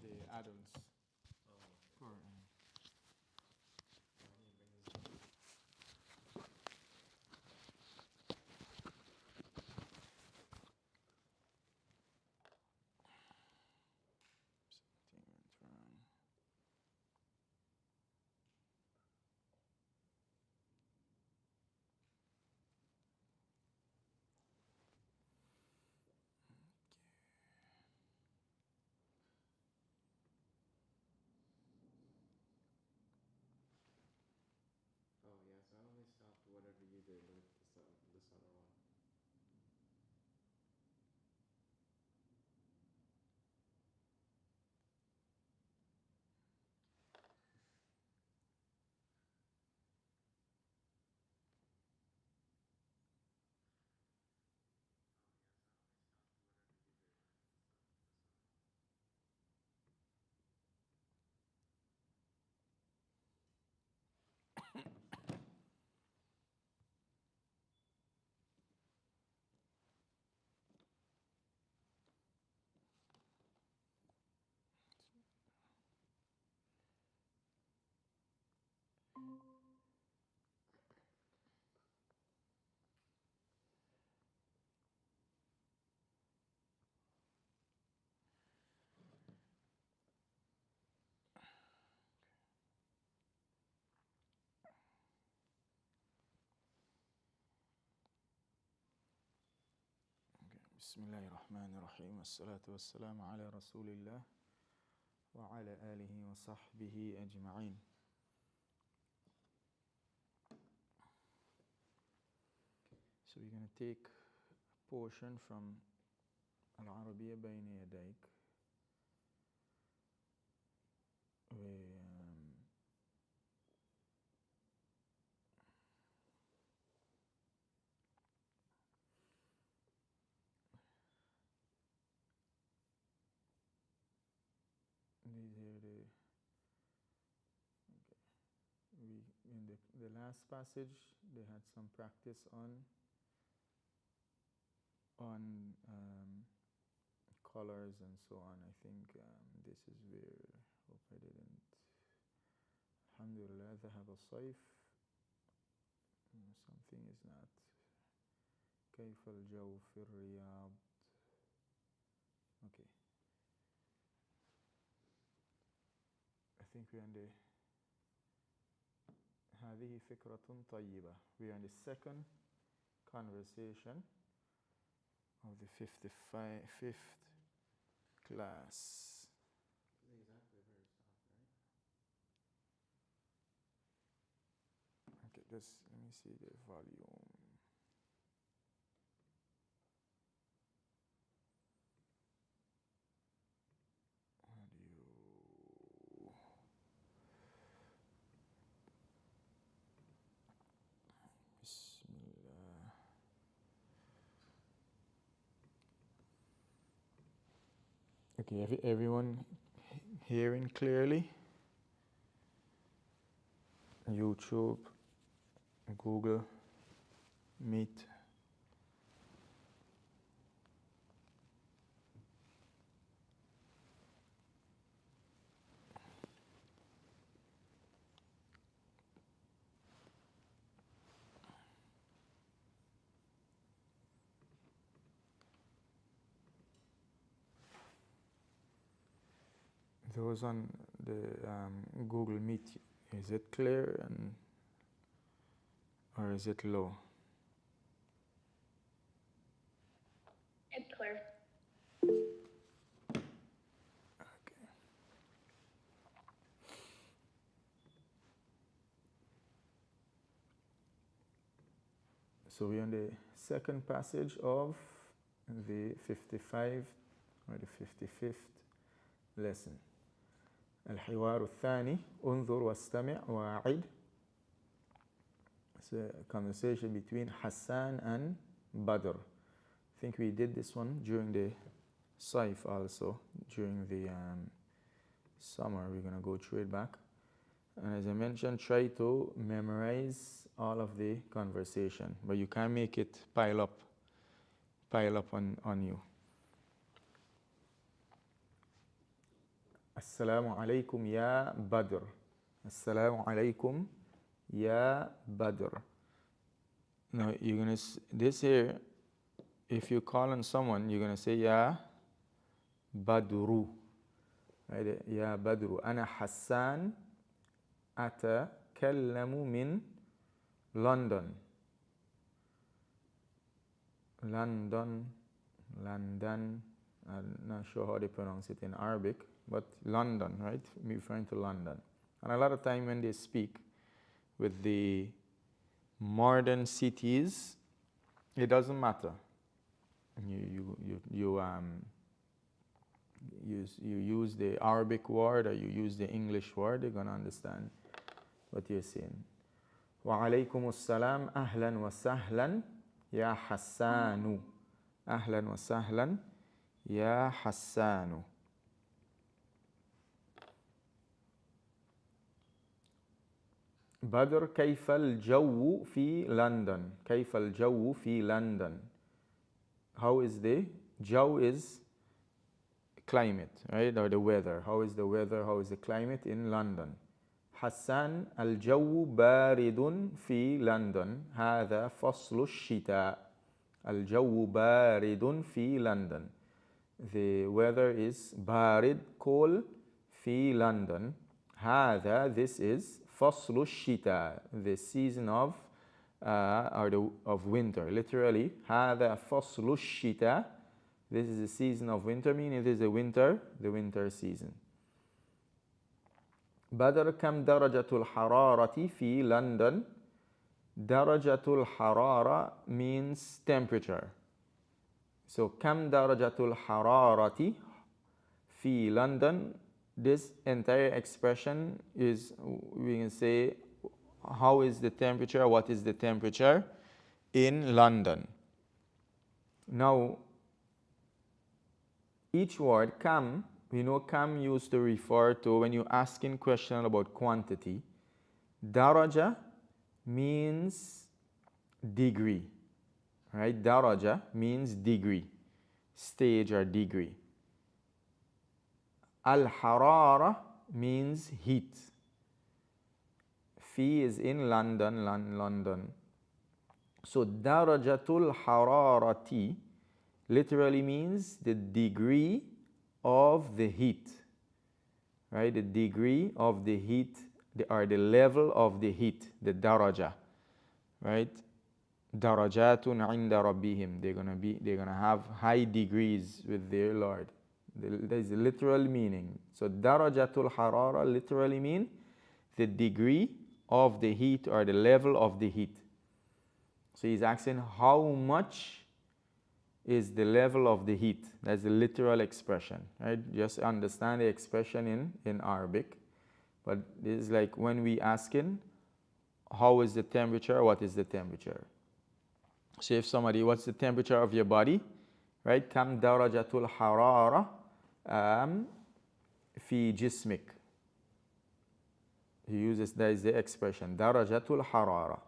the adults Oh, for let me bring this up. something went wrong. Oh yeah, so I only stopped whatever you did with this other one. Oh yeah, so I only stopped whatever you did with this other one. بسم الله الرحمن الرحيم والصلاة والسلام على رسول الله وعلى آله وصحبه أجمعين. So we're going to take a portion from العربية بين يديك these are in the last passage they had some practice on colors and so on. I think this is where, hope I didn't. Alhamdulillah, ذهب الصيف. Something is not. كيف الجو في الرياض. Okay. I think we're on the هذه فكرة طيبة. We're on the second conversation of the 55th class. This is exactly where you stopped, right? Okay, just let me see the volume. Audio. Bismillah. Okay, everyone hearing clearly? YouTube, Google, Meet. Those on the Google Meet, is it clear or is it low? It's clear. Okay. So we're on the second passage of the 55 or the 55th lesson. الحوار الثاني انظر واستمع وأعد. It's a conversation between Hassan and Badr. I think we did this one during the Saif also, during the summer. We're going to go through it back. And as I mentioned, try to memorize all of the conversation, but you can't make it pile up on you. Assalamu alaikum ya Badr. Assalamu alaikum ya Badr. Now you're gonna this here. If you call on someone, you're gonna say ya Badru. Right? Ya Badru. Ana Hassan atakallamu min London. London. I'm not sure how they pronounce it in Arabic, but London, right? Referring to London. And a lot of time when they speak with the modern cities, it doesn't matter. You use the Arabic word or you use the English word, they're gonna understand what you're saying. Wa alaykum assalam, ahlan wa sahlan, ya Hassanu. Ahlan wa sahlan, ya Hassanu. بدر كيف الجو في لندن كيف الجو في لندن How is the جو is climate, right, or the weather. How is the weather, how is the climate in London? حسان الجو بارد في لندن هذا فصل الشتاء الجو بارد في لندن The weather is بارد cold في لندن هذا this is فصل الشتاء the season of of winter. Literally هذا فصل الشتاء this is the season of winter, meaning it is the winter season. بدر كم درجة الحرارة في لندن درجة الحرارة means temperature. So كم درجة الحرارة في London, this entire expression is, we can say, how is the temperature, what is the temperature in London. Now, each word, kam, we know kam used to refer to when you're asking question about quantity. Daraja means degree, right? Daraja means degree, stage or degree. Al-harara means heat. Fi is in London, London. So darajatul hararati literally means the degree of the heat, right? The degree of the heat, or the level of the heat, the daraja, right? Darajatun inda rabbihim. They're gonna have high degrees with their Lord. There's a literal meaning. So darajatul harara literally mean the degree of the heat or the level of the heat. So he's asking how much is the level of the heat. That's the literal expression, right? Just understand the expression in Arabic. But this is like when we asking how is the temperature, what is the temperature. So if somebody, what's the temperature of your body, right? Kam darajatul harara fi jismik. He uses, that is the expression, darajatul harara.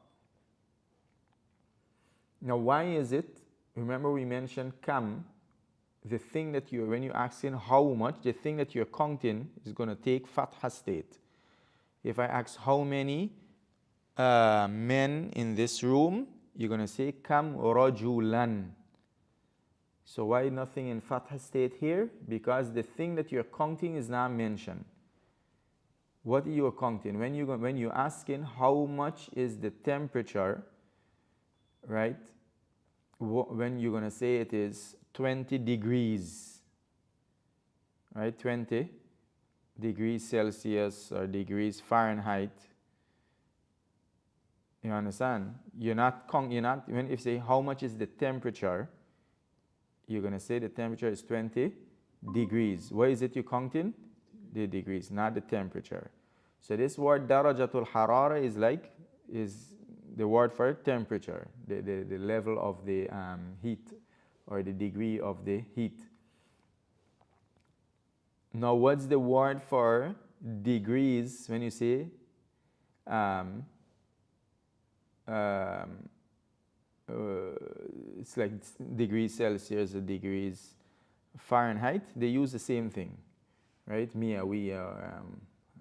Now why is it, remember we mentioned kam, the thing that you, when you're asking how much, the thing that you're counting is going to take fatha state. If I ask how many men in this room, you're going to say kam rajulan. So why nothing in fatha state here? Because the thing that you're counting is not mentioned. What are you counting? When you're asking how much is the temperature, right? When you're going to say it is 20 degrees, right? 20 degrees Celsius or degrees Fahrenheit. You understand? You're not, when you say how much is the temperature, you're going to say the temperature is 20 degrees. What is it you're counting? The degrees, not the temperature. So this word darajatul harara is the word for temperature, the level of the heat or the degree of the heat. Now what's the word for degrees when you say it's like degrees Celsius or degrees Fahrenheit? They use the same thing. right?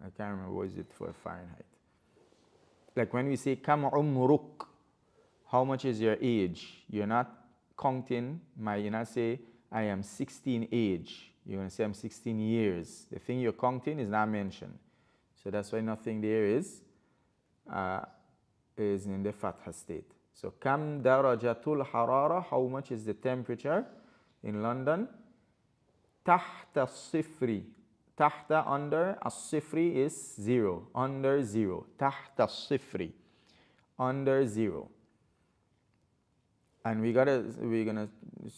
I can't remember what is it for Fahrenheit. Like when we say kam umruk, how much is your age? You're not counting you're not say I am 16 age. You're going to say I'm 16 years. The thing you're counting is not mentioned. So that's why nothing there is in the fatha state. So kam darajatul harara, how much is the temperature in London? Tahta sifri. Tahta, under, as-sifri is 0, under 0. Tahta sifri, under 0. And we're gonna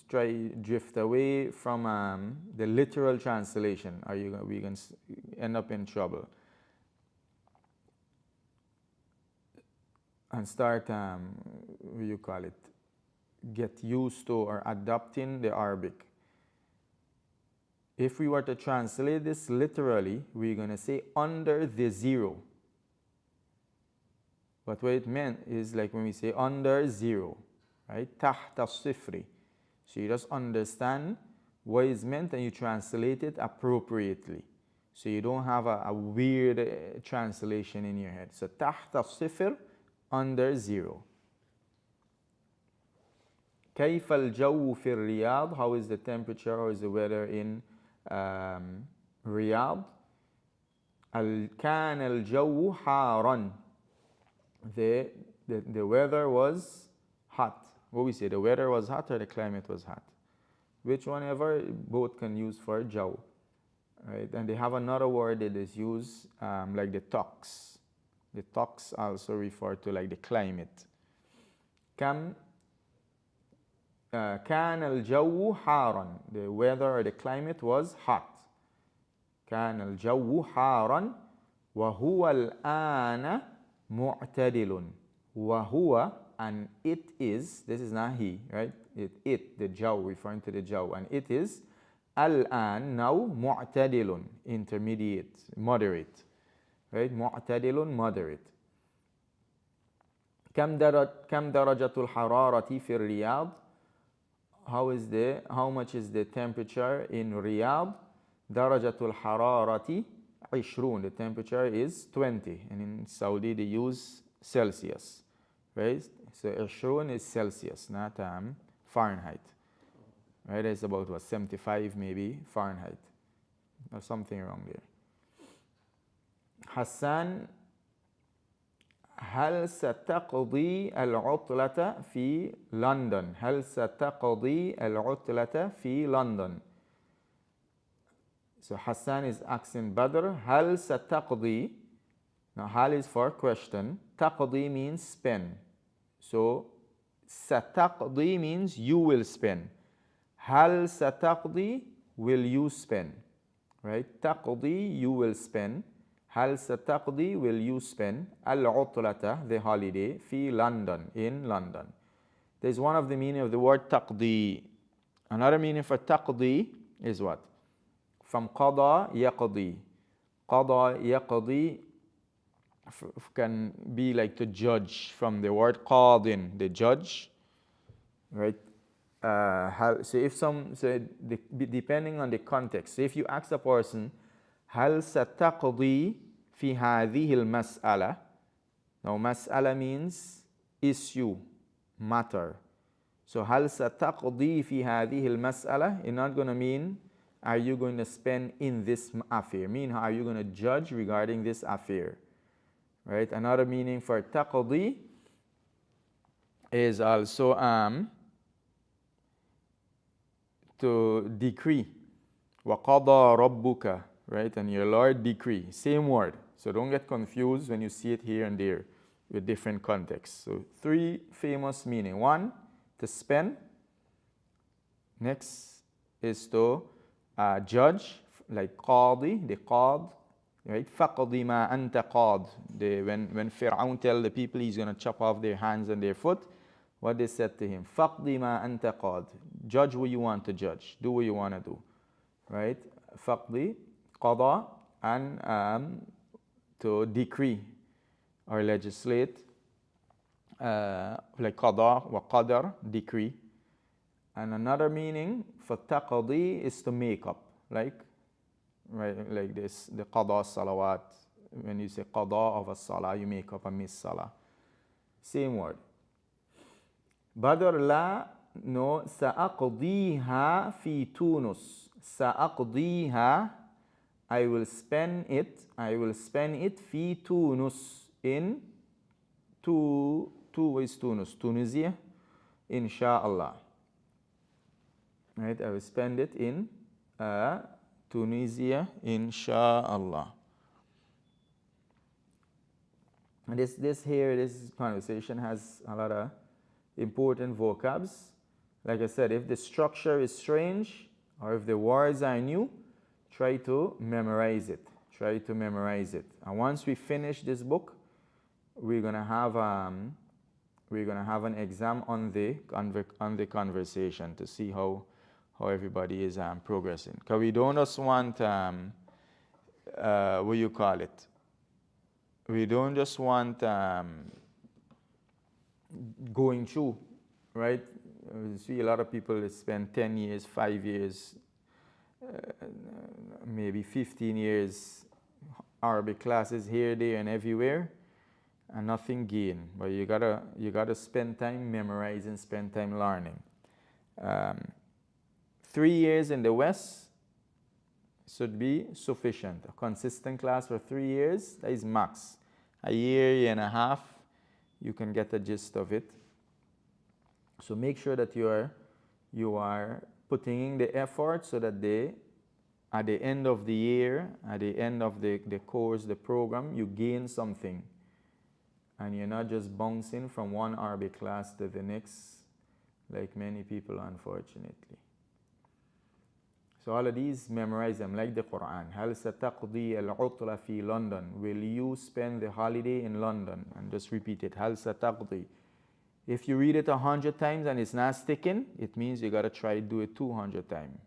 try drift away from the literal translation, or we're gonna end up in trouble. And start, what you call it, get used to or adopting the Arabic. If we were to translate this literally, we're going to say under the 0. But what it meant is like when we say under 0, right? Tahta sifri. So you just understand what is meant and you translate it appropriately. So you don't have a weird translation in your head. So tahta sifr, under 0. كيف الجو في الرياض? How is the temperature or is the weather in Riyadh? كان الجو حارا. The weather was hot. What we say, the weather was hot or the climate was hot? Which one ever, both can use for jaw. Right? And they have another word that is used like the tox. The tox also refer to like the climate. كان الجو حارا. The weather or the climate was hot. كان الجو حارا وهو الآن معتدل. وهو, and it is, this is not he, right? It, the jaw, referring to the jaw, and it is الآن, now, معتدل, intermediate, moderate, right? معتدل, moderate. كم درجة الحرارة في الرياض? How much is the temperature in Riyadh? درجة الحرارة 20. The temperature is 20. And in Saudi they use Celsius. Right? So 20 is Celsius, not Fahrenheit. Right? It's about what, 75 maybe Fahrenheit. Or something wrong there. Hassan, هل ستقضي العطلة في لندن؟ هل ستقضي العطلة في لندن؟ So Hassan is asking Badr, هل ستقضي? Now hal is for question. تقضي means spend. So ستقضي means you will spend. هل ستقضي, will you spend? Right? تقضي, you will spend. هل ستقضي, will you spend العطلة, the holiday في London, in London. There's one of the meaning of the word تقضي. Another meaning for تقضي is what? From قضى يقضي. قضى يقضي can be like to judge, from the word قاضٍ, the judge, right? Depending on the context. So if you ask a person, هل ستقضي في هذه المسألة? Now مسألة means issue, matter. So هل ستقضي في هذه المسألة? It's not going to mean are you going to spend in this affair. Mean are you going to judge regarding this affair? Right? Another meaning for taqdi is also to decree. وَقَضَى رَبُّكَ, right? And your Lord decree. Same word. So don't get confused when you see it here and there with different contexts. So 3 famous meaning. 1, to spend. Next is to judge, like qadi, the qad, right? فَقَضِ مَا أَنْتَ قَاض. When Fir'aun tell the people he's going to chop off their hands and their foot, what they said to him, فَقْضِ مَا أَنْتَ قَاض. Judge what you want to judge. Do what you want to do. Right? فَقْضِ, qada, and to decree or legislate, like qada wa qadar, decree. And another meaning for taqdi is to make up, like right? Like this, the qada salawat. When you say qada of a salah, you make up a missed salah. Same word. Badr la, no, sa'aqdiha fi Tunus. Sa'aqdiha, I will spend it fi Tunus, in where is Tunus? Tunisia, insha'Allah. Right, I will spend it in Tunisia, insha'Allah. And this conversation has a lot of important vocabs. Like I said, if the structure is strange or if the words are new, try to memorize it. And once we finish this book, we're gonna have an exam on the conversation to see how everybody is progressing. Because we don't just want what you call it. We don't just want going through, right? We see a lot of people that spend 10 years, 5 years, maybe 15 years, Arabic classes here, there, and everywhere, and nothing gained. But you gotta spend time memorizing, spend time learning. 3 years in the West should be sufficient. A consistent class for 3 years, that is max. A year and a half, you can get the gist of it. So make sure that you are putting in the effort so that at the end of the year, at the end of the course, the program, you gain something. And you're not just bouncing from one Arabic class to the next, like many people, unfortunately. So all of these, memorize them like the Quran. هل ستقضي العطلة في London? Will you spend the holiday in London? And just repeat it. هل ستقضي. If you read it 100 times and it's not sticking, it means you gotta try to do it 200 times.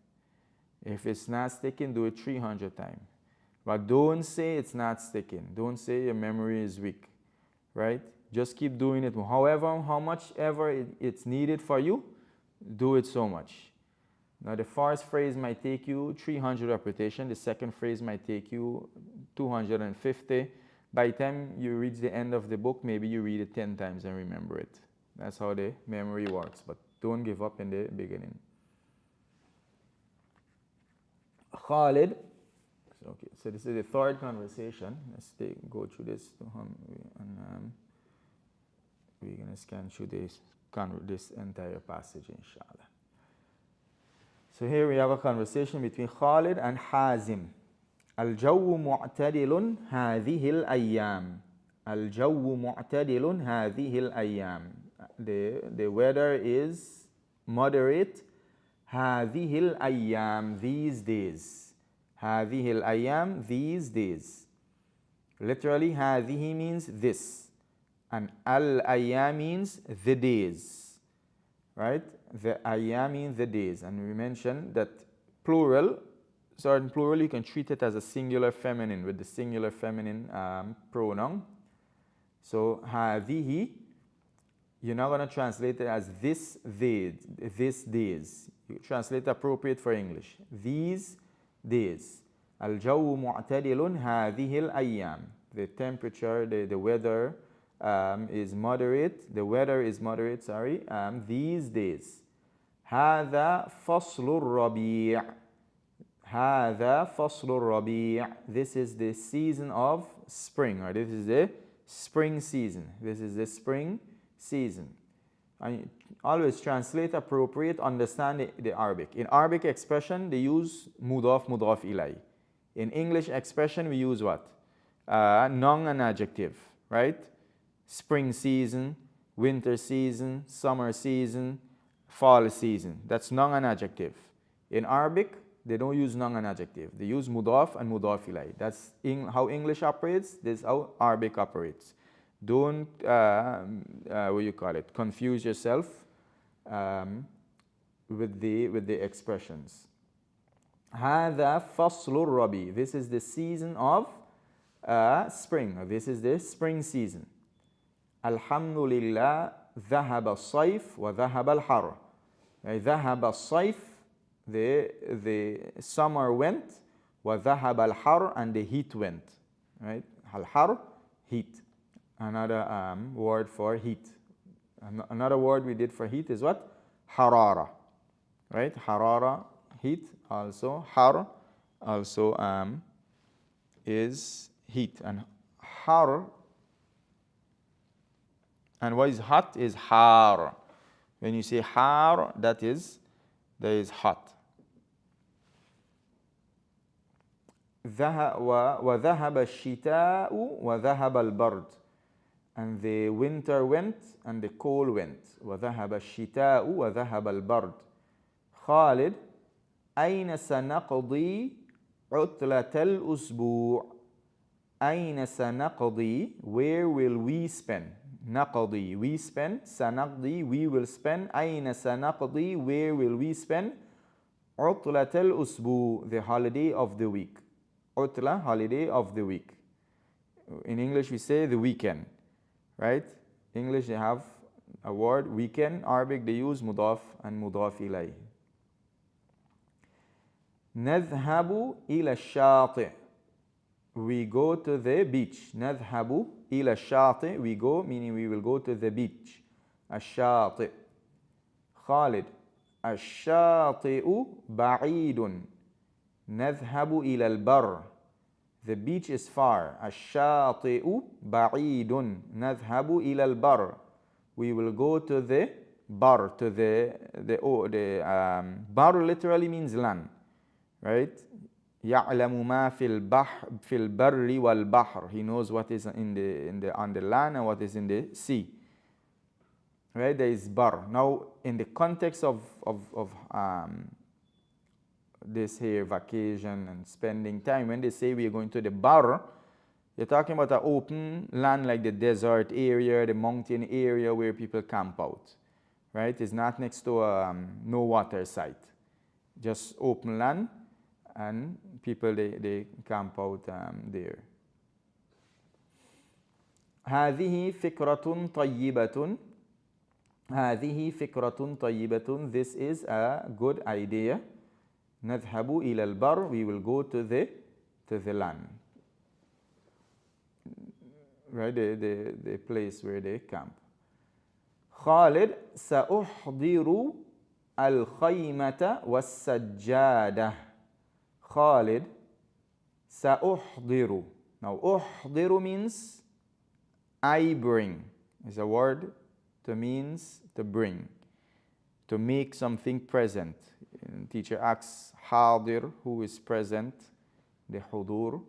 If it's not sticking, do it 300 times. But don't say it's not sticking. Don't say your memory is weak, right? Just keep doing it. However, how much ever it's needed for you, do it so much. Now the first phrase might take you 300 repetitions. The second phrase might take you 250. By the time you reach the end of the book, maybe you read it 10 times and remember it. That's how the memory works. But don't give up in the beginning. Khalid. Okay, so this is the third conversation. Let's go through this. And we're going to scan through this entire passage, inshallah. So here we have a conversation between Khalid and Hazim. الجو معتدل هذه الأيام. الجو معتدل هذه الأيام. The weather is moderate. هذه الأيام, these days. هذه الأيام, these days. Literally, هذه means this. And al-ayyam means the days. Right? The ayyam means the days. And we mentioned that plural, certain plural, you can treat it as a singular feminine with the singular feminine pronoun. So, هذه, you're not going to translate it as this days. You translate appropriate for English. These days. الجو معتدل هذه الأيام. The temperature, the weather is moderate. The weather is moderate, these days. هذا فصل الربيع. هذا فصل الربيع. This is the season of spring, or this is the spring season. This is the spring season. And always translate appropriate, understand the Arabic. In Arabic expression, they use mudaf, mudaf ilay. In English expression, we use what? Noun and adjective, right? Spring season, winter season, summer season, fall season. That's noun and adjective. In Arabic, they don't use noun and adjective. They use mudaf and mudaf ilay. That's how English operates. This is how Arabic operates. Don't, confuse yourself with the expressions. هذا فصل الربيع. This is the season of spring. This is the spring season. الحمد لله ذهب الصيف وذهب الحر. ذهب الصيف, the summer went, وذهب الحر, and the heat went. Right? الحر, heat. Another word for heat. Another word we did for heat is what? حرارة. Right? حرارة, heat. Also حر also is heat. And حر, and what is hot is حار. When you say حار, that is hot. وذهب الشتاء وذهب البرد, and the winter went and the cold went. وذهب الشتاء وذهب البرد. خالد أين سنقضي عطلة الأسبوع. أين سنقضي, where will we spend. نقضي, we spend. سنقضي, we will spend. أين سنقضي, where will we spend. عطلة الأسبوع, the holiday of the week. عطلة, holiday of the week. In English we say the weekend, right? English they have a word weekend. Arabic they use مضاف and مضاف إليه. نذهب إلى الشاطئ, we go to the beach. نذهب إلى الشاطئ, we go, meaning we will go to the beach. الشاطئ. خالد الشاطئ بعيد. نذهب إلى البر, the beach is far. الشاطئ بعيد. نذهب إلى البر, we will go to the bar, to the bar literally means land, right? يعلم ما في البحر في البر والبحر, he knows what is on the land and what is in the sea, right? There is bar. Now in the context of this here vacation and spending time, when they say we are going to the bar, you're talking about an open land like the desert area, the mountain area where people camp out, right? It's not next to a no water site, just open land, and people they camp out there. هذه فكرة طيبة. هذه فكرة طيبة, this is a good idea. نذهب إلى البر, we will go to the land, right? The place where they camp. خالد سأحضر الخيمة والسجادة. خالد سأحضر. Now أحضر means I bring. It's a word to means to bring, to make something present. And teacher asks حاضر, who is present, the حضور.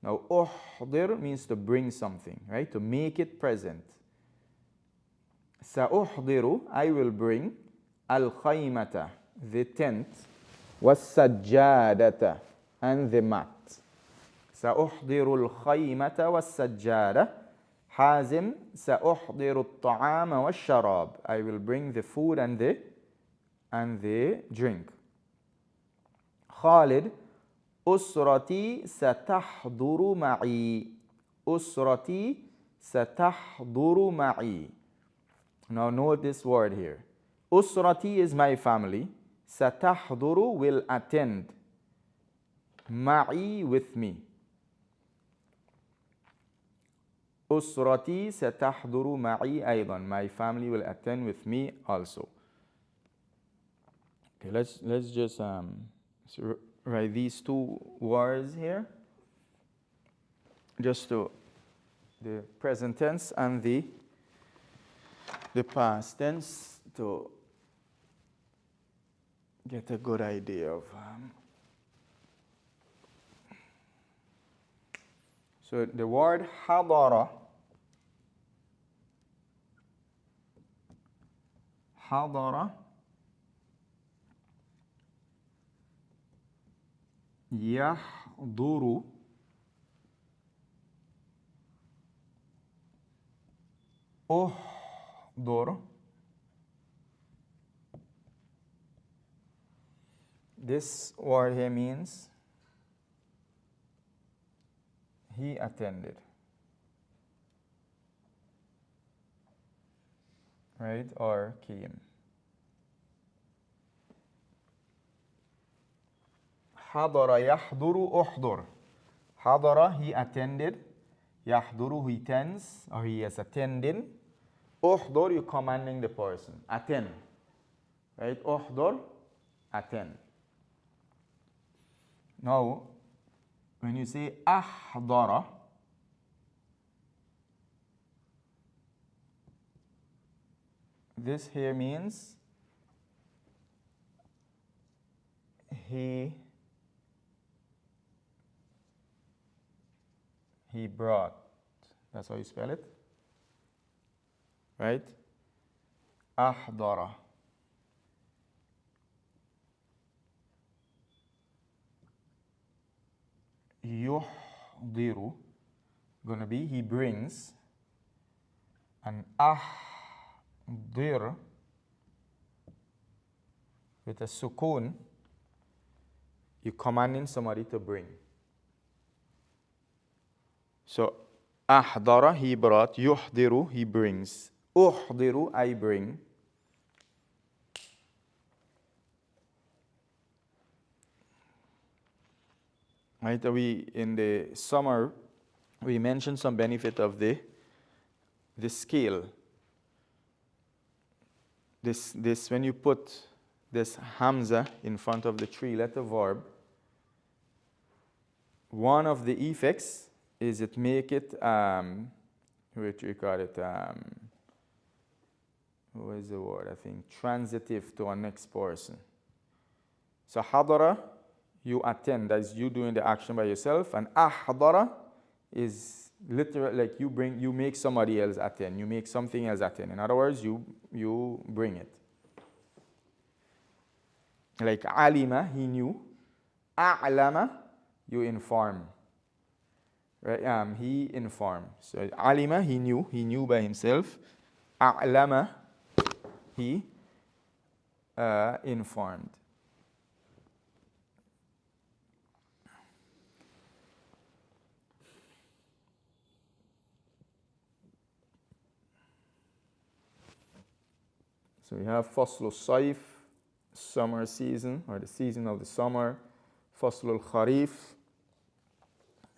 Now أحضر means to bring something, right? To make it present. سأحضر, I will bring الخيمة, the tent, والسجادة, and the mat. سأحضر الخيمة والسجادة. حازم سأحضر الطعام والشراب, I will bring the food and the drink. خالد أسرتي ستحضر معي. أسرتي ستحضر معي. Now note this word here. أسرتي is my family. ستحضر will attend. معي with me. أسرتي ستحضر معي أيضا. My family will attend with me also. Okay, let's just write these two words here, just to the present tense and the past tense, to get a good idea of. So the word حضر, حضر يحضر أحضر. This word here means he attended, right, or came. حضر يحضر أحضر. حضر, he attended. يحضر, he attends or he is attending. أحضر, you're commanding the person. Attend. Right? أحضر, attend. Now, when you say أحضر, this here means he brought. That's how you spell it. Right? أحضر. يحضر, gonna be he brings. And أحضر with a sukun, you're commanding somebody to bring. So أحضر, he brought. يحضر, he brings. أحضر, I bring. Right? We in the summer we mentioned some benefit of the scale. This when you put this hamza in front of the three-letter verb, one of the effects is it make it what you call it what is the word? I think transitive to our next person. So hadara, you attend, that's you doing the action by yourself, and ahdara is literally like you make somebody else attend, you make something else attend. In other words, you bring it. Like alima, he knew. A'lama, you inform. Right? He informed. So alima, he knew by himself. A'lama, he informed. So we have Faslu Saif, summer season, or the season of the summer. Faslu Kharif,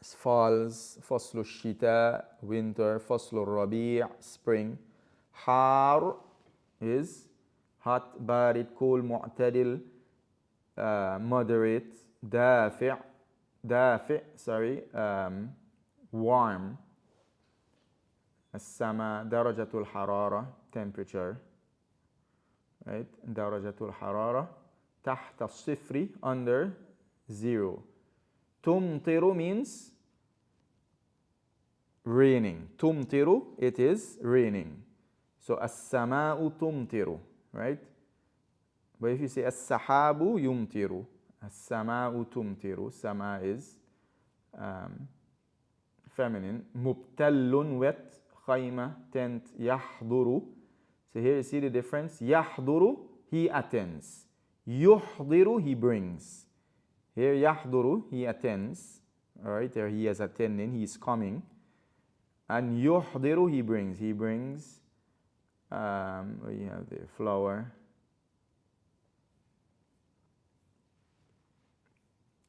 falls. Faslu Shita, winter. Faslu Rabi', spring. Har is hot, barid, cool, mu'tadil, moderate. Dafi', warm. As-sama, darajatul harara, temperature. Right? Darajatul harara. Tahta sifri, under 0. Tumtiru means raining. Tumtiru, it is raining. So as-sama'u tumtiru, right? But if you say as-sahabu yumtiru, as-sama'u tumtiru, sama is feminine. Mubtallun, wet. Khayma, tent. Yahduru. So here you see the difference. Yahduru, he attends. Yuhdiru, he brings. Here Yahduru, he attends. Alright, there he is attending, he is coming. And Yuhdiru, he brings. He brings, we have the flower.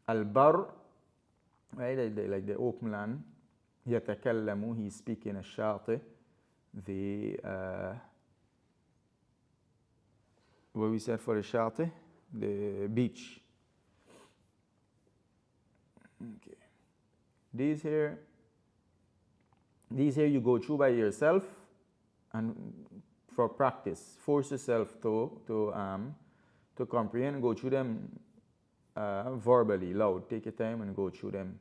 Al-bar, right, like the open land. Yatakallamu, he is speaking. Ash-shati, the what we said for the shati, the beach. Okay. These here you go through by yourself and for practice. Force yourself to comprehend and go through them verbally, loud. Take your time and go through them,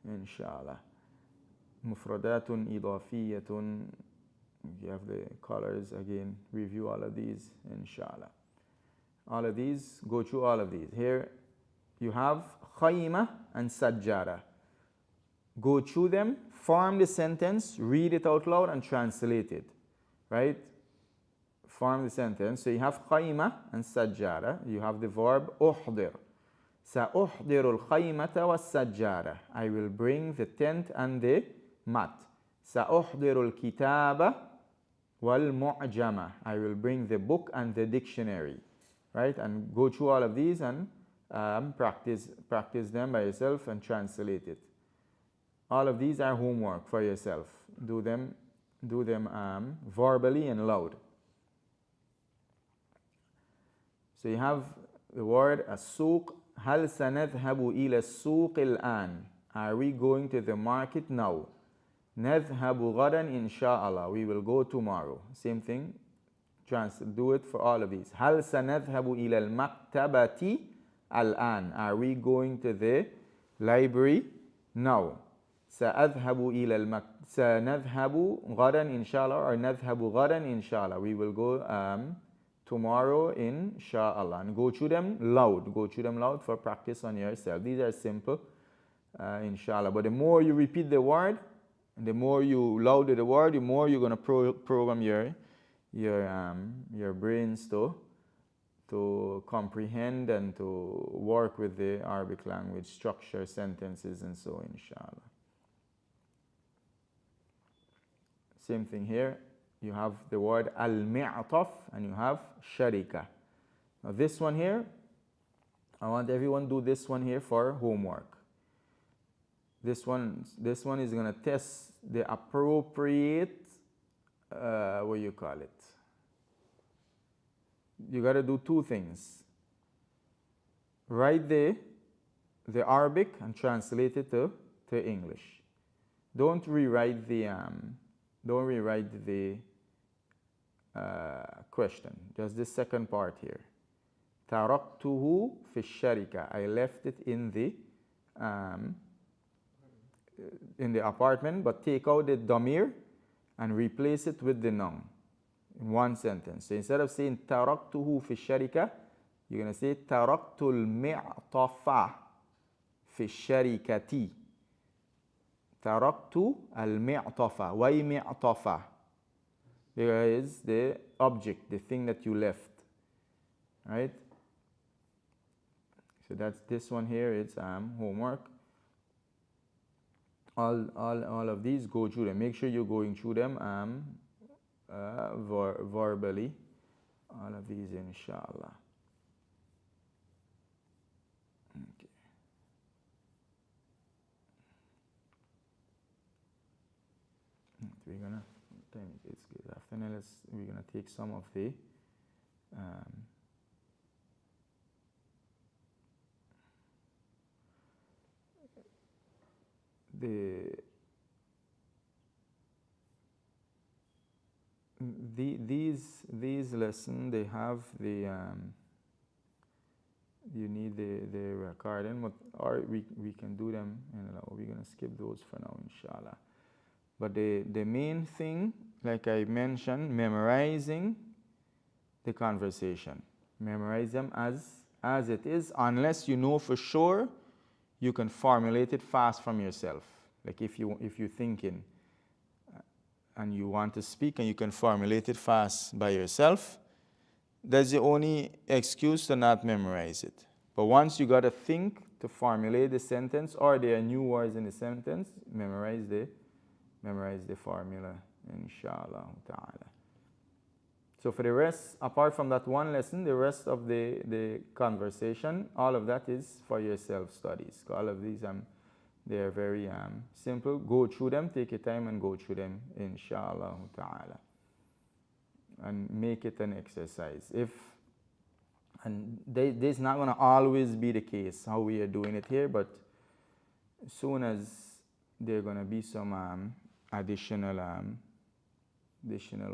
inshallah. Mufradatun idafiyatun. You have the colors again. Review all of these, inshallah. All of these, go through all of these. Here you have khayma and sajjara. Go through them, form the sentence, read it out loud and translate it. Right? Form the sentence. So you have khayma and sajjara. You have the verb uhdir. Sa'uhdiru al-khaymata was-sajjara. I will bring the tent and the mat. Sa'uhdiru al-kitaba wal-mu'jama. I will bring the book and the dictionary. Right? And go through all of these and practice them by yourself and translate it. All of these are homework for yourself. Do them verbally and loud. So you have the word السوق. هل سنذهب إلى السوق الآن? Are we going to the market now? نذهب غدا إن شاء الله. We will go tomorrow. Same thing. Do it for all of these. هل سنذهب إلى المكتبة الآن? Are we going to the library now? سنذهب غدا إن شاء الله, or نذهب غدا إن شاء الله. We will go tomorrow inshallah. And go through them loud. Go through them loud for practice on yourself. These are simple, inshallah. But the more you repeat the word, and the more you louder the word, the more you're going to program your brains to comprehend and to work with the Arabic language, structure sentences, and so inshallah. Same thing here. You have the word al-mi'taf and you have sharika. Now this one here, I want everyone to do this one here for homework. This one is going to test the appropriate, what you call it? You got to do two things. Write the Arabic and translate it to English. Don't rewrite the question. Just the second part here. تركته في الشركة. I left it in the apartment, but take out the damir and replace it with the noun in one sentence. So instead of saying تركته في الشركة, you're going to say تركت المعطف في الشركة. تركت المعطف. Why معطف? Because the object, the thing that you left, right? So that's this one here. It's homework. All of these, go through them. Make sure you're going through them verbally. All of these, inshallah. Okay. We're gonna. It's good. After that, we're gonna take some of the these lessons, they have the you need the recording, or we can do them, we're gonna skip those for now, inshallah. But the main thing, like I mentioned, memorizing the conversation. Memorize them as it is, unless you know for sure you can formulate it fast from yourself. Like if you're thinking and you want to speak and you can formulate it fast by yourself, that's the only excuse to not memorize it. But once you got to think to formulate the sentence, or there are new words in the sentence, memorize the formula, inshallah ta'ala. So for the rest, apart from that one lesson, the rest of the conversation, all of that is for your self-studies. All of these, they are very simple. Go through them, take your time and go through them, inshallah ta'ala. And make it an exercise. This is not going to always be the case, how we are doing it here, but as soon as there are going to be some additional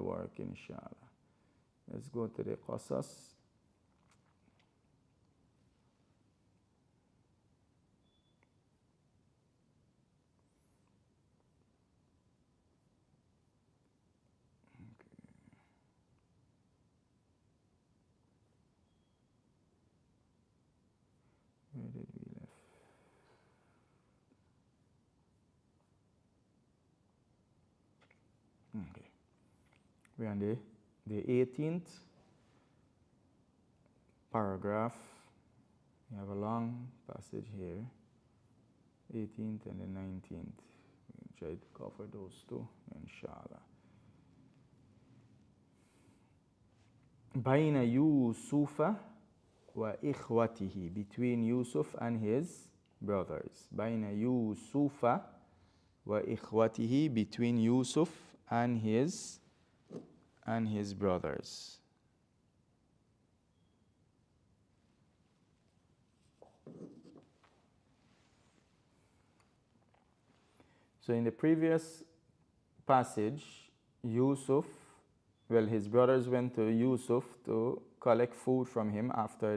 work, inshallah. Let's go to the qasas. Where did we left? Okay. We're on the 18th paragraph. We have a long passage here. 18th and the 19th. We'll try to cover those two, inshallah. بين يوسف وإخوته, between Yusuf and his brothers. بين يوسف وإخوته, between Yusuf and his brothers. So in the previous passage, Yusuf, well, his brothers went to Yusuf to collect food from him after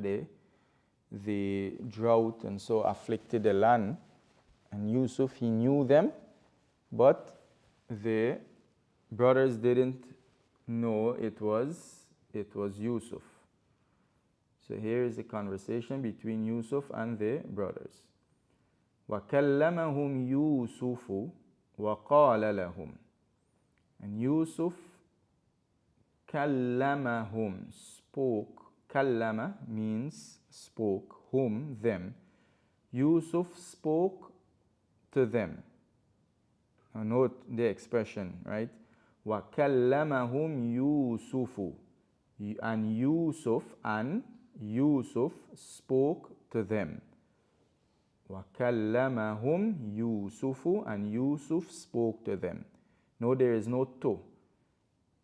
the drought and so afflicted the land. And Yusuf, he knew them, but the brothers didn't know it was Yusuf. So here is a conversation between Yusuf and the brothers. وَكَلَّمَهُمْ يُوسُفُ وَقَالَ لَهُمْ. And Yusuf كَلَّمَهُمْ, spoke. كَلَّمَ means spoke, whom, them. Yusuf spoke to them. Now note the expression, right? وَكَلَّمَهُمْ يُوسُفُ. And Yusuf spoke to them. وَكَلَّمَهُمْ يُوسُفُ, and Yusuf spoke to them. No, there is no to,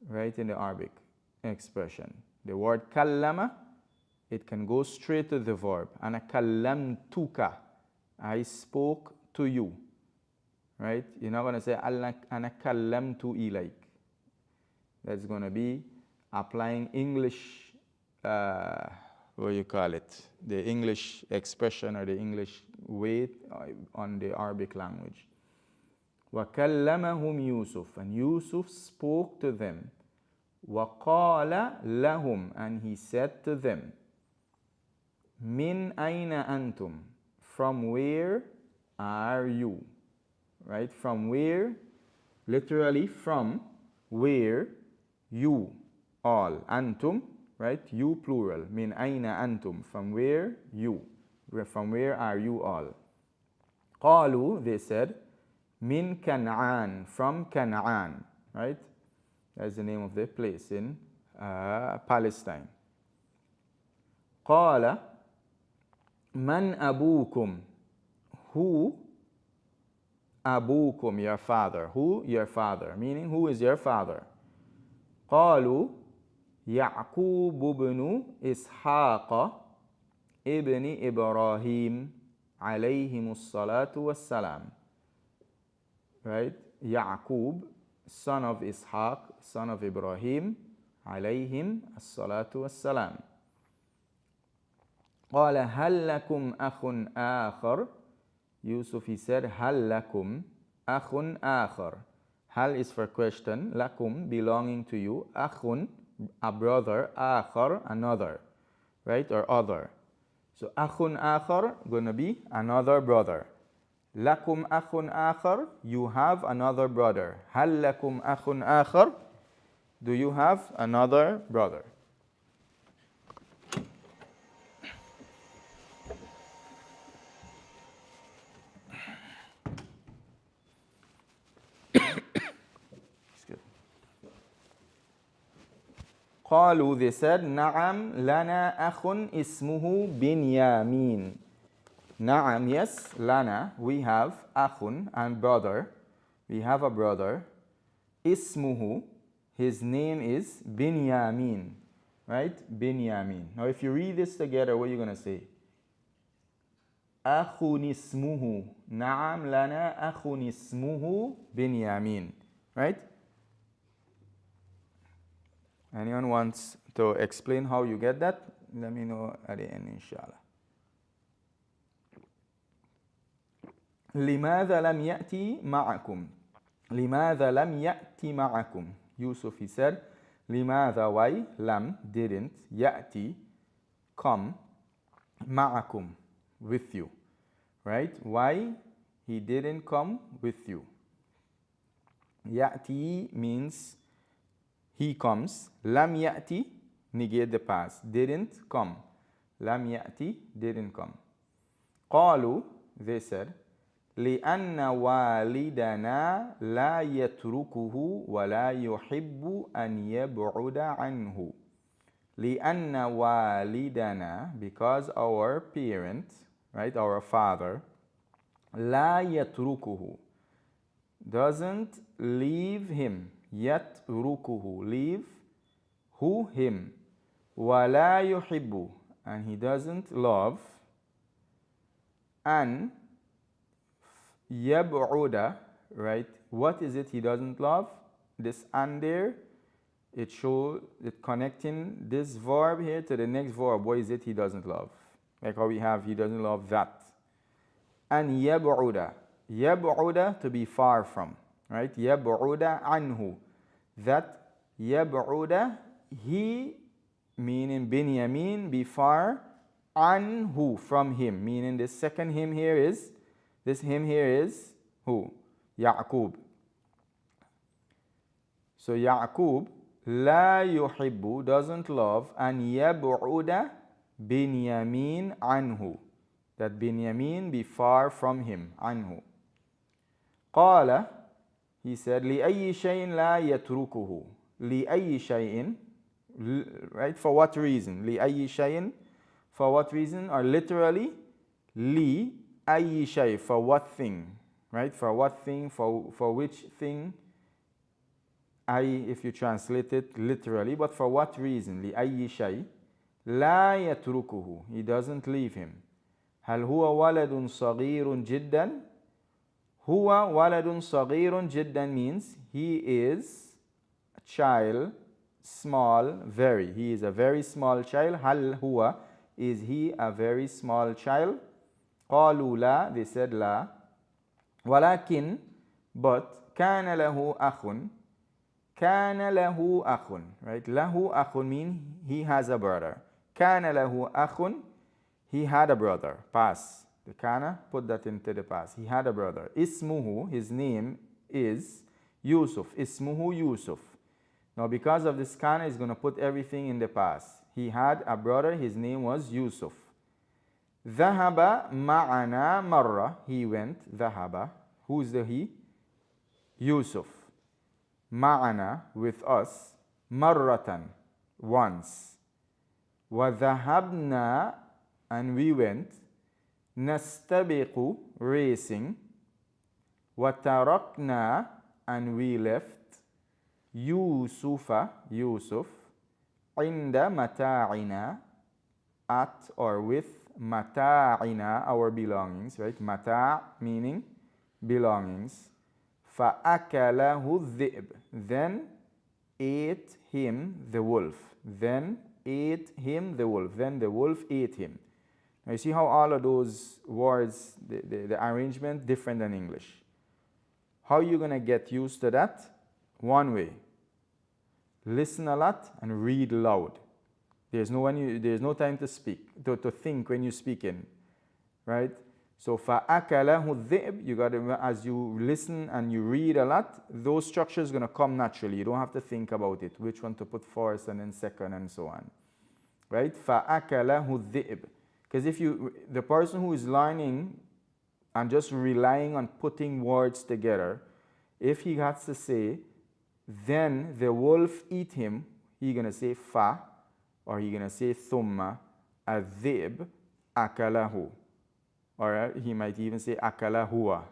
right, in the Arabic expression. The word kallama, it can go straight to the verb. Ana kallamtuka, I spoke to you, right? You're not going to say ana kallamtu ilayk. That's going to be applying English, what you call it, the English expression or the English way on the Arabic language. وَكَلَّمَهُمْ يُوسُف, and Yusuf spoke to them. وَقَالَ لَهُمْ, and he said to them, مِنْ أَيْنَ أَنْتُمْ, from where are you? Right? From where, literally from where, you, all. Antum, right? You plural. Min aina antum, from where, you. From where are you all? Qalu, they said, min Kan'an, from Kan'an, right? That's the name of the place in Palestine. Qala, man abukum, who abukum, your father. Who? Your father. Meaning, who is your father? قالوا يعقوب بن إسحاق ابن إبراهيم عليهم الصلاة والسلام. Right? Yaqub, son of Ishaq, son of Ibrahim, عليهم الصلاة والسلام. قال هل لكم أخ آخر. Yusuf, he said, هل لكم أخ آخر. Hal is for question, lakum, belonging to you, akhun, a brother, akhar, another, right, or other. So akhun akhar, gonna be another brother. Lakum akhun akhar, you have another brother. Hal lakum akhun akhar, do you have another brother? قالوا, they said, نعم لنا أخ اسمه بنيامين. نعم, yes, لنا, we have أخ, and brother. We have a brother. اسمه, his name is Binyamin, right? Binyamin. Now if you read this together, what are you going to say? أخ اسمه. نعم لنا أخ اسمه بنيامين, right? Anyone wants to explain how you get that? Let me know at the end, inshallah. لماذا لم يأتي معكم. لماذا لم يأتي معكم. Yusuf, he said, لماذا, why, lam, didn't, يأتي, come, معكم, with you. Right? Why he didn't come with you. يأتي means he comes. Lam ya'ti, negate the past. Didn't come. Lam ya'ti, didn't come. Qalu, they said, لأن والدنا لا يتركه ولا يحب أن يبعد عنه. لِأَنَّ وَالِدَنَا, because our parent, right, our father, لَا يَتْرُكُهُ, doesn't leave him. يَتْرُكُهُ, leave who? Him. وَلَا يُحِبُّ, and he doesn't love. And يَبْعُدَ, right, what is it he doesn't love? This and there, it shows it connecting this verb here to the next verb. What is it he doesn't love? Like how we have he doesn't love that. And يَبْعُدَ, يَبْعُدَ, to be far from, right? يَبْعُدَ عَنْهُ, that يَبْعُدَ, he, meaning Binyamin, be far, anhu, from him, meaning the second him here is, this him here is who? Ya'qub. So Ya'qub, la yuhibbu, doesn't love, and yab'uda Binyamin anhu, that Binyamin be far from him, anhu. Qala, he said, لِأَيِّ شَيْءٍ لَا يَتْرُكُهُ, لِأَيِّ شَيْءٍ, right, for what reason? لِأَيِّ شَيْءٍ, for what reason? Or literally, li ayyi shay, for what thing, right? For what thing, for which thing? If you translate it literally, but for what reason? Li ayyi shay, la yatrukuhu, he doesn't leave him. هل هو ولد صغير جدا? هو ولد صغير جدا means he is a child, small, very. He is a very small child. هل هو, is he a very small child? قالوا لا, they said لا. ولكن, but, كان له أخ, كان له أخ, right? له أخ means he has a brother. كان له أخ, he had a brother. Past. The kana, put that into the past. He had a brother. Ismuhu, his name is Yusuf. Ismuhu Yusuf. Now because of this kana, he's going to put everything in the past. He had a brother, his name was Yusuf. ذهب معنا مرة, he went. ذهب, who's the he? Yusuf. معنا, with us. مرة, once. وذهبنا, and we went. نستبق, racing. وتركنا, and we left. يوسف, Yusuf. عند متاعنا, at or with متاعنا, our belongings, right? متاع meaning belongings. فأكله الذئب, then ate him the wolf. Then ate him the wolf. Then the wolf ate him. Now you see how all of those words, the arrangement different than English. How are you going to get used to that? One way. Listen a lot and read loud. There's no time to speak, to think when you're speaking, right? So فَأَكَلَهُ الذِّئْبُ, you got to, as you listen and you read a lot, those structures are going to come naturally. You don't have to think about it, which one to put first and then second and so on, right? فَأَكَلَهُ الذِّئْبُ. Because if the person who is learning and just relying on putting words together, if he has to say, then the wolf eat him, he's going to say fa, or he's going to say thumma, adhib, akalahu. Or he might even say akalahua,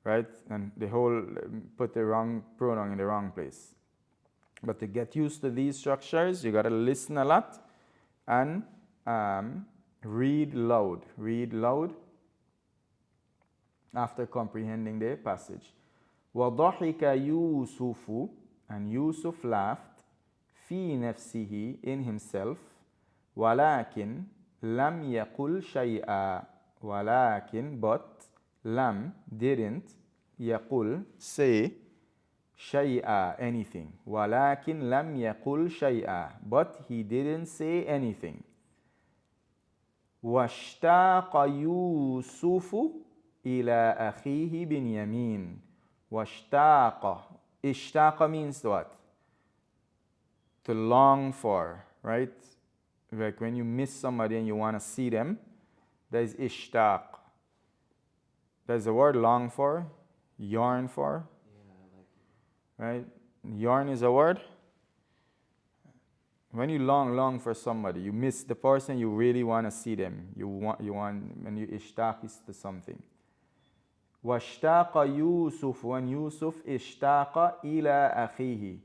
right? And the whole, put the wrong pronoun in the wrong place. But to get used to these structures, you got to listen a lot and read loud. Read loud after comprehending the passage. وَضَحِكَ يُوسُفُ, and Yusuf laughed, فِي نَفْسِهِ, in himself, وَلَكِنْ لَمْ يَقُلْ شَيْئًا, وَلَكِنْ, but, lam, didn't, يَقُل, say, شَيْئًا, anything. وَلَكِنْ لَمْ يَقُلْ شَيْئًا, but he didn't say anything. وَاشْتَاقَ يُوسُفُ إِلَى أَخِيهِ بِنْيَامِينَ. وَاشْتَاقَ. Ishtaqa means what? To long for, right? Like when you miss somebody and you want to see them, that is ishtaq. There's the word long for, yearn for. Yeah, I like it. Right? Yarn is a word. when you long for somebody, you miss the person, you really want to see them. You want, when you ishtaq is to something. وَاشْتَاقَ يُوسُف, when Yusuf ishtaqa ila akhihi,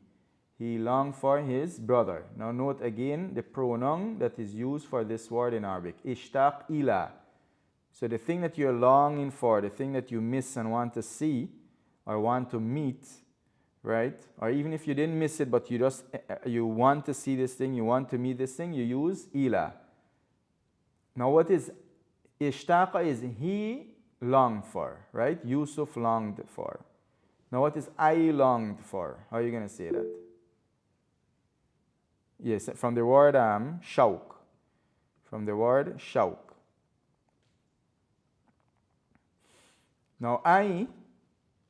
he longed for his brother. Now note again the pronoun that is used for this word in Arabic, ishtaq ila. So the thing that you're longing for, the thing that you miss and want to see or want to meet, right? Or even if you didn't miss it, but you want to see this thing, you want to meet this thing, you use ila. Now what is ishtaqa is he longed for, right? Yusuf longed for. Now what is I longed for? How are you going to say that? Yes, from the word shawq. From the word shawq. Now I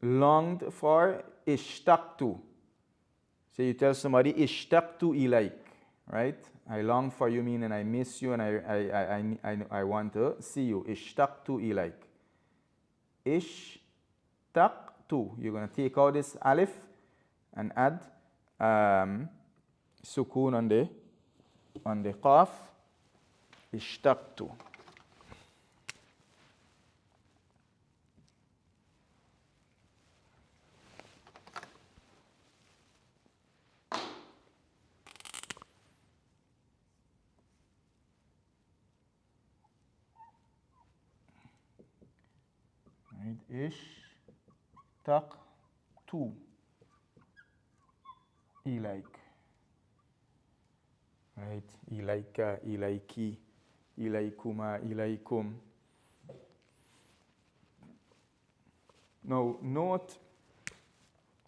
longed for ishtaqtu. So you tell somebody ishtaqtu ilayk, right? I long for you meaning I miss you and I want to see you. Ishtaqtu ilayk. Ishtaqtu. You're going to take out this alif and add sukun on the qaf. Ishtaqtu. Ishtaqtu ilayk. Right? Ilayka, ilayki, ilaykuma, ilaykum. Now note,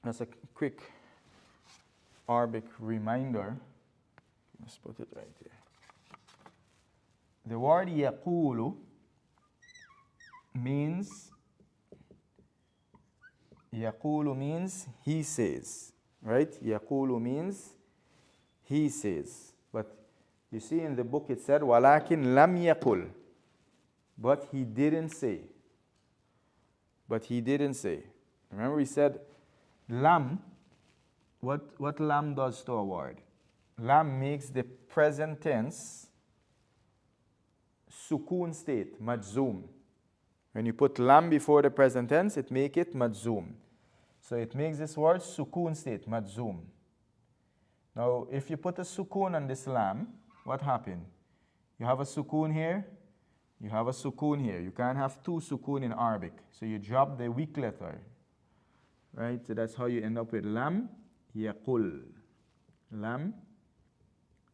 as a quick Arabic reminder, let's put it right here. The word yaqulu means he says, right? Yaqulu means he says. But you see in the book it said walakin lam yaqul, but he didn't say. Remember we said lam, what lam does to a word? Lam makes the present tense sukun state, majzoom. When you put lam before the present tense, it makes it majzoom. So it makes this word sukun state, majzoom. Now, if you put a sukun on this lam, what happened? You have a sukun here, you have a sukun here. You can't have two sukun in Arabic. So you drop the weak letter, right? So that's how you end up with lam yaqul. Lam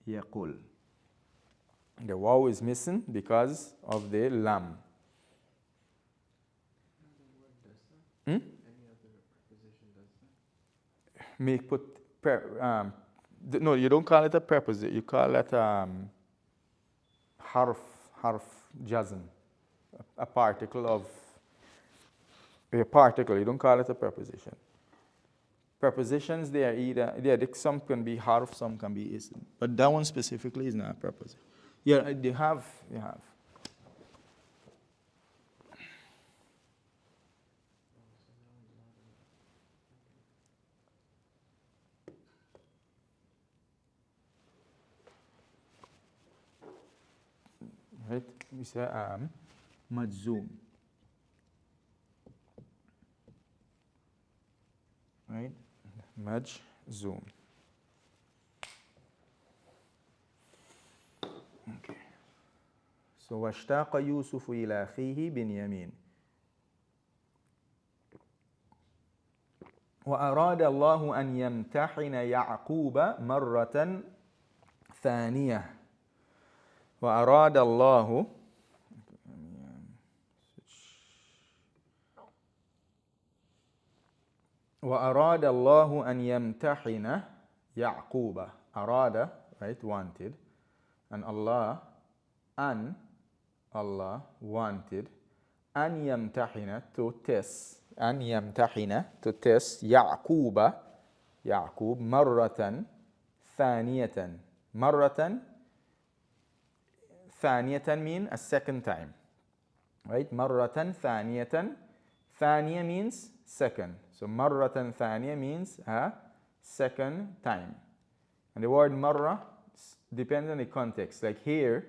yaqul. The waw is missing because of the lam. Any other preposition does that? No, you don't call it a preposition. You call it harf jazm, a particle. You don't call it a preposition. Prepositions, they are either, some can be harf, some can be ism. But that one specifically is not a preposition. Yeah, you have. Right? We say majzoom. Right? Majzoom. Okay. So واشتاق يوسف إلى أخيه بنيامين وأراد الله أن يمتحن يعقوب مرة ثانية وأراد الله أن يمتحن يعقوب. أراد, right, wanted, and Allah wanted أن يمتحن, to test, أن يمتحن, to test يعقوب مرة ثانية. مرة ثانية mean a second time, right? مرة ثانية. ثانية means second. So مرة ثانية means a second time. And the word مرة depends on the context. Like here,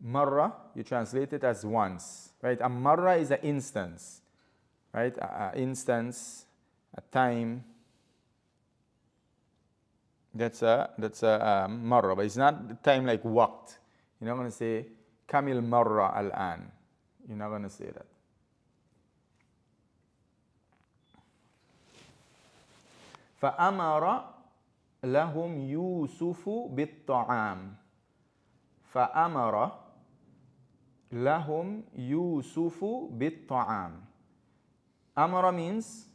marra, you translate it as once, right? A marra is an instance, right? A instance, a time. That's a marra, but it's not the time like waqt. You're not going to say kamil marra al-an. You're not going to say that. فأمر لهم يوسف بالطعام فأمر لهم يوسف بالطعام. Amara means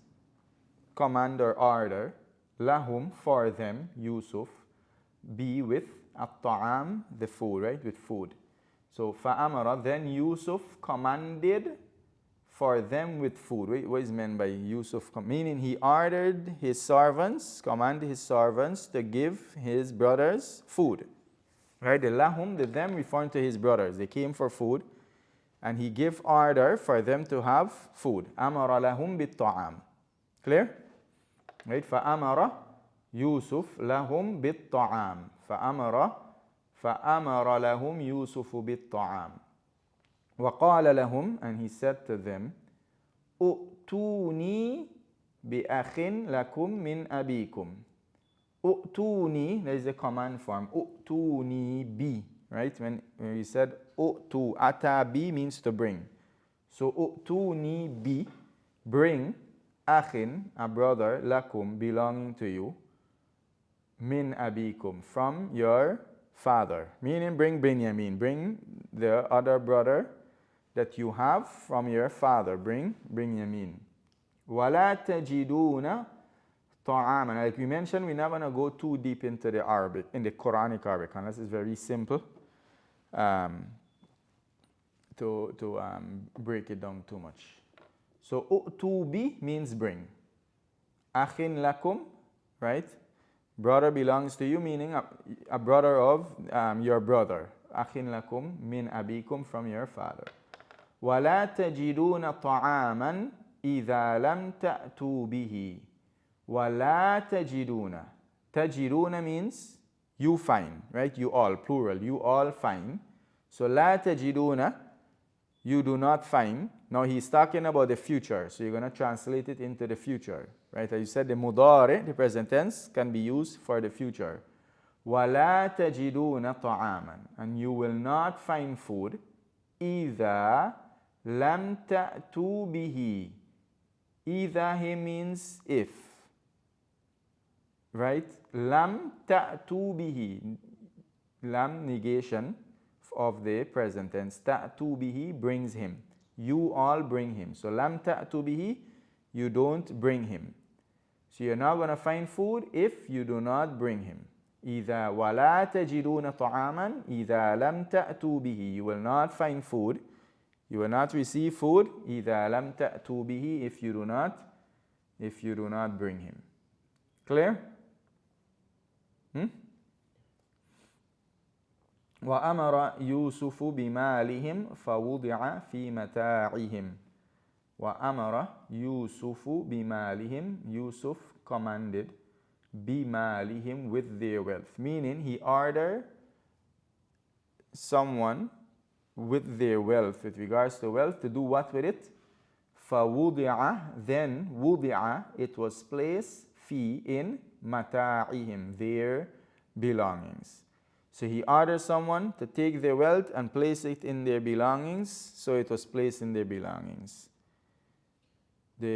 command or order. Lahum, for them, Yusuf, be with at-ta'am, the food, right? With food. So فأمر, then Yusuf commanded for them with food. What is meant by Yusuf? Meaning he ordered his servants, commanded his servants to give his brothers food. Right? The lahum, the them referring to his brothers. They came for food and he gave order for them to have food. Amara lahum bit-ta'am. Clear? Right? فَأَمَرَ يُوسُف لَهُمْ بِالطَّعَامِ فَأَمَرَ لَهُمْ يُوسُفُ بِالطَّعَامِ وَقَالَ لَهُمْ, and he said to them, أُؤْتُونِي بِأَخٍ لَكُمْ مِنْ أَبِيكُمْ. أُؤْتُونِي, there is a command form. أُؤْتُونِي بِي, right? When we said أُؤْتُو, ata bi means to bring. So أُؤْتُونِي بِي, bring أَخٍ, a brother, lakum, belonging to you, min abikum, from your father. Meaning bring Binyamin, bring the other brother that you have from your father. Bring Binyamin. وَلَا تَجِدُونَ طَعَامًا. Like we mentioned, we're not going to go too deep into the Arabic, in the Quranic Arabic, unless it's very simple to break it down too much. So u'tubi means bring. Akhin lakum, right? Brother belongs to you, meaning a brother of your brother. Akhin lakum min abikum, from your father. وَلَا تَجِدُونَ طَعَامًا إِذَا لَمْ تَأْتُوا بِهِ. وَلَا تَجِدُونَ. تَجِدُونَ means you find, right? You all, plural, you all find. So لَا تَجِدُونَ, you do not find. Now he's talking about the future, so you're going to translate it into the future, right? As you said, the mudari, the present tense, can be used for the future. وَلَا تَجِدُونَ طَعَامًا, and you will not find food إِذَا لَمْ تَأْتُوا بِهِ. إِذَا here means if, right? لَمْ تَأْتُوا بِهِ. Lam, negation of the present tense. تَأْتُوا بِهِ, brings him. You all bring him. So lam ta'tu bihi, you don't bring him. So you're not going to find food if you do not bring him. إِذَا وَلَا تَجِدُونَ طَعَامًا إِذَا لَمْ تَأْتُوا بِهِ. You will not find food. You will not receive food. إِذَا لَمْ تَأْتُوا بِهِ, if you do not bring him. Clear? وَأَمَرَ يُوسُفُ بِمَالِهِمْ فَوُضِعَ فِي مَتَاعِهِمْ. وَأَمَرَ يُوسُفُ بِمَالِهِمْ. Yusuf commanded بِمَالِهِمْ, with their wealth. Meaning he ordered someone with their wealth, with regards to wealth, to do what with it? فَوُضِعَ, then وُضِعَ, it was placed, fi, in مَتَاعِهِمْ, their belongings. So he ordered someone to take their wealth and place it in their belongings, so it was placed in their belongings. What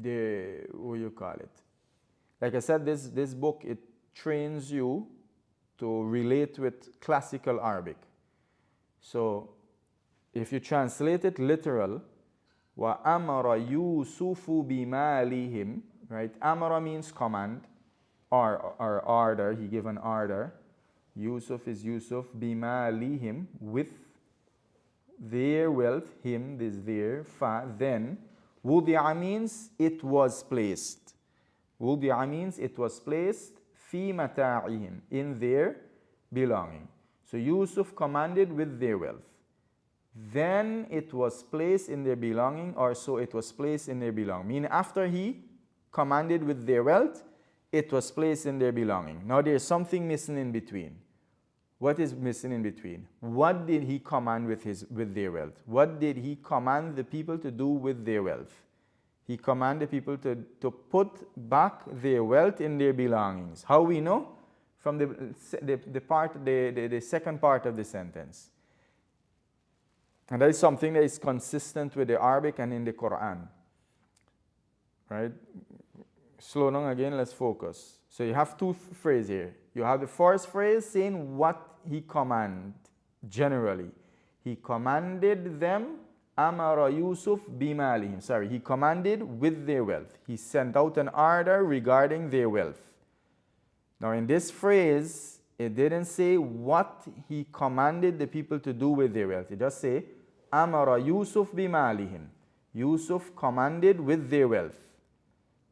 do you call it? Like I said, this book, it trains you to relate with classical Arabic. So if you translate it literal, وَأَمَرَ يُوسُفُ بِمَالِهِمْ, right? Amara means command. Or order, he gave an order. Yusuf is Yusuf, bimalihim, with their wealth, him, this their, fa, then. Wudi'a means it was placed. Wudi'a means it was placed, fi mata'ihim, in their belonging. So Yusuf commanded with their wealth. Then it was placed in their belonging, or so it was placed in their belonging. Meaning after he commanded with their wealth, it was placed in their belonging. Now there's something missing in between. What is missing in between? What did he command with their wealth? What did he command the people to do with their wealth? He commanded people to put back their wealth in their belongings. How we know? From the second part of the sentence. And that is something that is consistent with the Arabic and in the Quran. Right? Slow down again, let's focus. So you have two phrases here. You have the first phrase saying what he commanded generally. He commanded them, Amara Yusuf bimalihim. Sorry, he commanded with their wealth. He sent out an order regarding their wealth. Now in this phrase, it didn't say what he commanded the people to do with their wealth. It just say, Amara Yusuf bimalihim. Yusuf commanded with their wealth.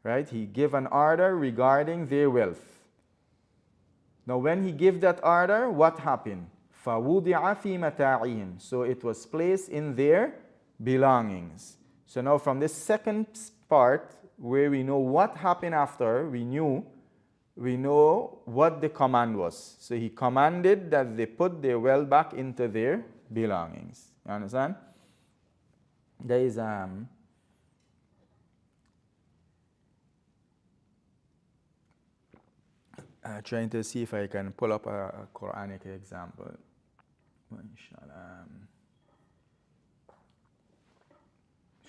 Right? He gave an order regarding their wealth. Now when he gave that order, what happened? فَوُضِعَ فِي مَتَاعِهِمْ. So it was placed in their belongings. So now from the second part, where we know what happened after, we know what the command was. So he commanded that they put their wealth back into their belongings. You understand? There is trying to see if I can pull up a Quranic example.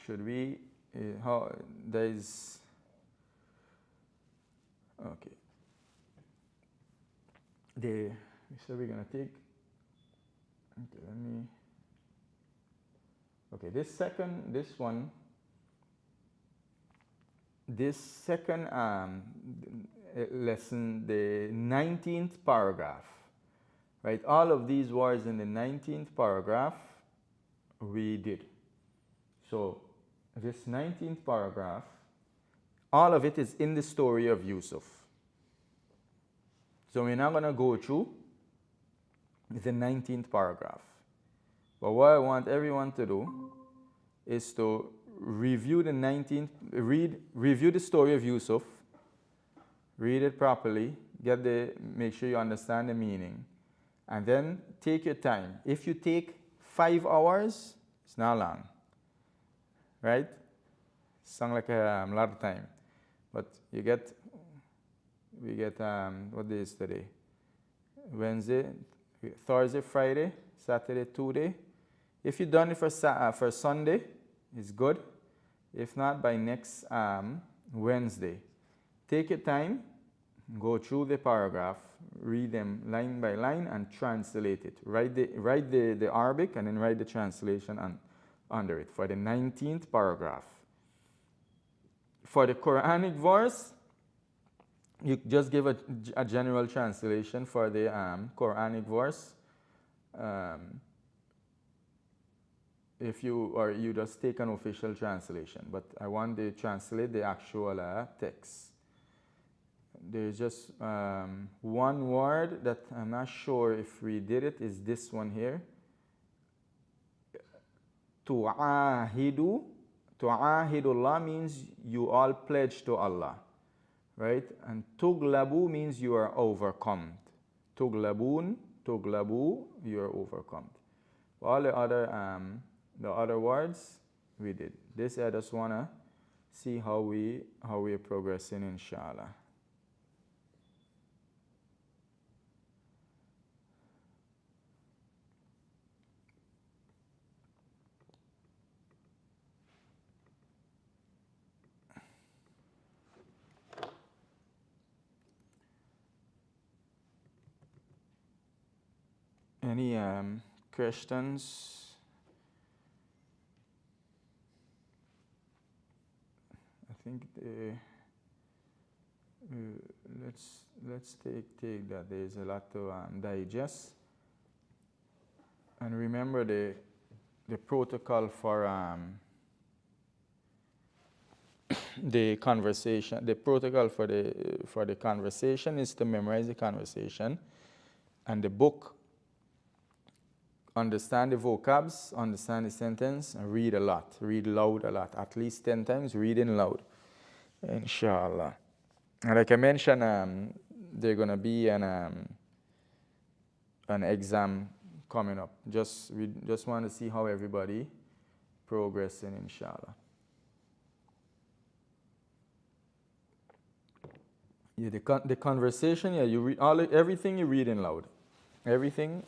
Should we? How there is? Okay. So we're gonna take. Okay, let me. Okay, this second lesson, the 19th paragraph, right? All of these words in the 19th paragraph we did. So this 19th paragraph, all of it is in the story of Yusuf. So we're not going to go through the 19th paragraph. But what I want everyone to do is to review the 19th, review the story of Yusuf, read it properly, make sure you understand the meaning, and then take your time. If you take 5 hours, it's not long, right? Sound like a lot of time, but we get what day is today? Wednesday, Thursday, Friday, Saturday, 2 days. If you've done it for Sunday, it's good. If not, by next Wednesday. Take your time, go through the paragraph, read them line by line, and translate it. Write the Arabic and then write the translation under it for the 19th paragraph. For the Quranic verse, you just give a general translation for the Quranic verse. If you just take an official translation, but I want to translate the actual text. There's just one word that I'm not sure if we did it, is this one here. Tu'ahidu. Tu'ahidullah means you all pledge to Allah, right? And tuglabu means you are overcome. Tuglabu, you are overcome. All the other words we did. This I just wanna see how we are progressing, inshallah. Any questions? I think let's take that. There's a lot to digest. And remember the protocol for the conversation. The protocol for the conversation is to memorize the conversation, and the book. Understand the vocabs, understand the sentence, and read a lot. Read loud a lot. At least 10 times reading loud. Inshallah. And like I mentioned, there's gonna be an exam coming up. We just want to see how everybody progressing, inshallah. Yeah, the conversation, yeah, you read everything you read in loud. Everything,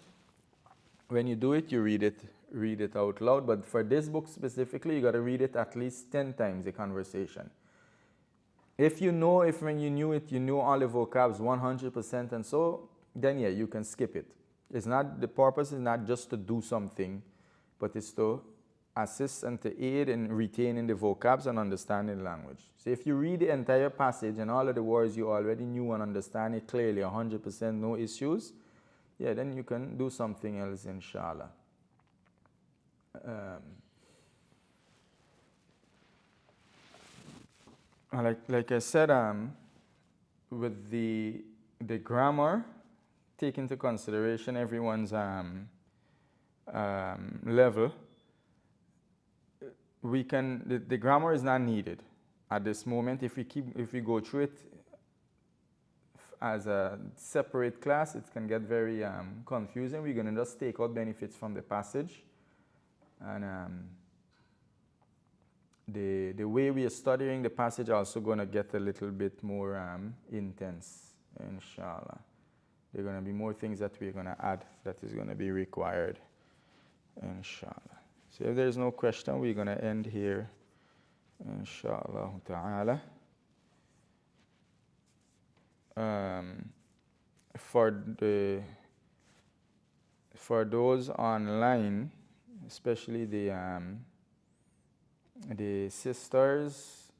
when you do it, you read it out loud. But for this book specifically, you got to read it at least 10 times, the conversation. If when you knew it, you knew all the vocabs 100% and so, then yeah, you can skip it. The purpose is not just to do something, but it's to assist and to aid in retaining the vocabs and understanding the language. So if you read the entire passage and all of the words you already knew and understand it clearly, 100%, no issues, yeah, then you can do something else, inshallah. Like I said, with the grammar, take into consideration everyone's level. The grammar is not needed at this moment. If we go through it as a separate class, it can get very confusing. We're going to just take out benefits from the passage, and the way we are studying the passage also going to get a little bit more intense, inshallah. There are going to be more things that we're going to add that is going to be required, inshallah. So if there's no question, we're going to end here, inshallah ta'ala. For those online, especially the sisters,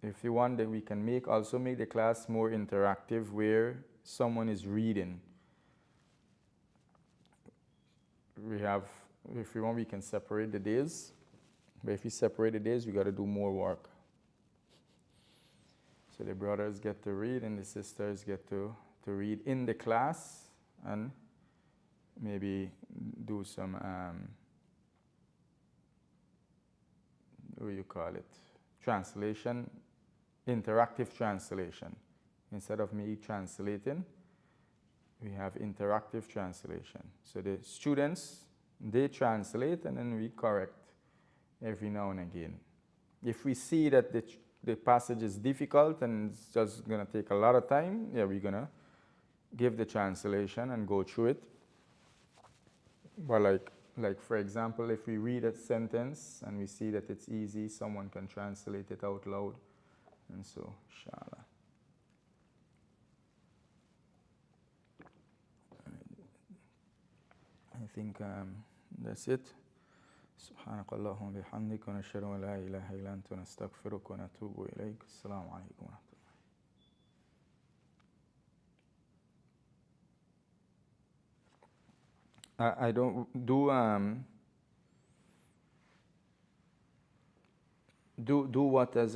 if you want, then we can also make the class more interactive where someone is reading. If you want, we can separate the days, but if you separate the days, we got to do more work. So the brothers get to read and the sisters get to read in the class and maybe do some translation, interactive translation. Instead of me translating, we have interactive translation. So the students, they translate and then we correct every now and again. If we see that the passage is difficult and it's just going to take a lot of time, yeah, we're going to give the translation and go through it. But like for example, if we read a sentence and we see that it's easy, someone can translate it out loud, and so, inshallah. I think that's it. سبحانك اللهم وبحمدك ونشهد أن لا إله إلا أنت نستغفرك ونتوب إليك. السلام عليكم ورحمة الله. I don't do what as